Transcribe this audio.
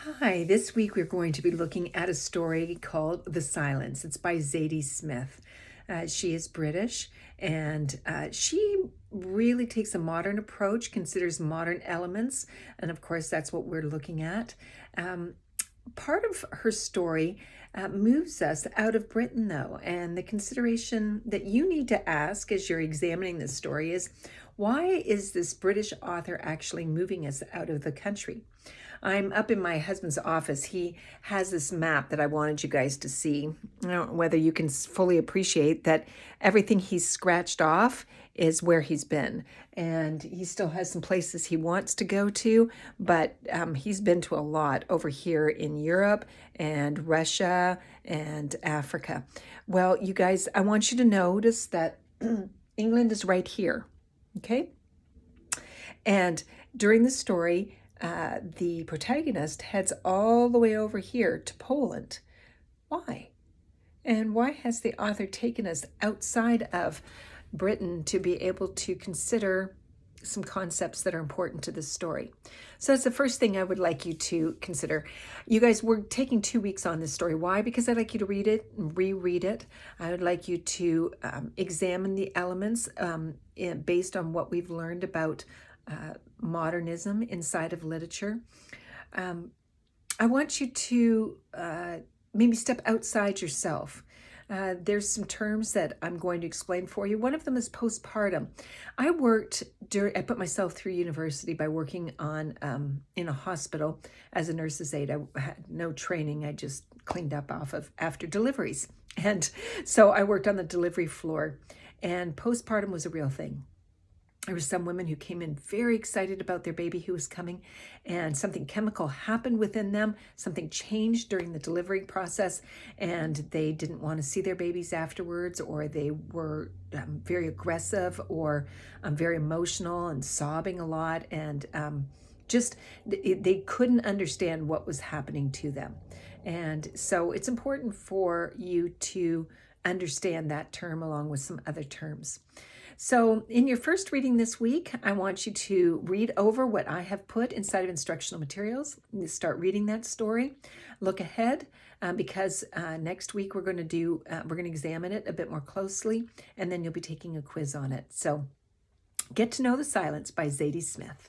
Hi, this week we're going to be looking at a story called The Silence. It's by Zadie Smith. She is British and she really takes a modern approach, considers modern elements, and of course, that's what we're looking at. Part of her story moves us out of Britain, though, and the consideration that you need to ask as you're examining this story is why is this British author actually moving us out of the country? I'm up in my husband's office. He has this map that I wanted you guys to see. I don't know whether you can fully appreciate that everything he's scratched off is where he's been. And he still has some places he wants to go to, but he's been to a lot over here in Europe and Russia and Africa. Well, you guys, I want you to notice that England is right here, okay? And during the story, the protagonist heads all the way over here to Poland. Why? And why has the author taken us outside of Britain to be able to consider some concepts that are important to this story? So that's the first thing I would like you to consider. You guys, we're taking 2 weeks on this story. Why? Because I'd like you to read it and reread it. I would like you to examine the elements based on what we've learned about modernism inside of literature. I want you to maybe step outside yourself. There's some terms that I'm going to explain for you. One of them is postpartum. I put myself through university by working on in a hospital as a nurse's aide. I had no training. I just cleaned up after deliveries. And so I worked on the delivery floor, and postpartum was a real thing. There were some women who came in very excited about their baby who was coming, and something chemical happened within them. Something changed during the delivery process, and they didn't want to see their babies afterwards, or they were very aggressive or very emotional and sobbing a lot, and they couldn't understand what was happening to them. And so it's important for you to understand that term along with some other terms. So in your first reading this week, I want you to read over what I have put inside of instructional materials. You start reading that story. Look ahead because next week we're going to examine it a bit more closely, and then you'll be taking a quiz on it. So Get to Know the Silence by Zadie Smith.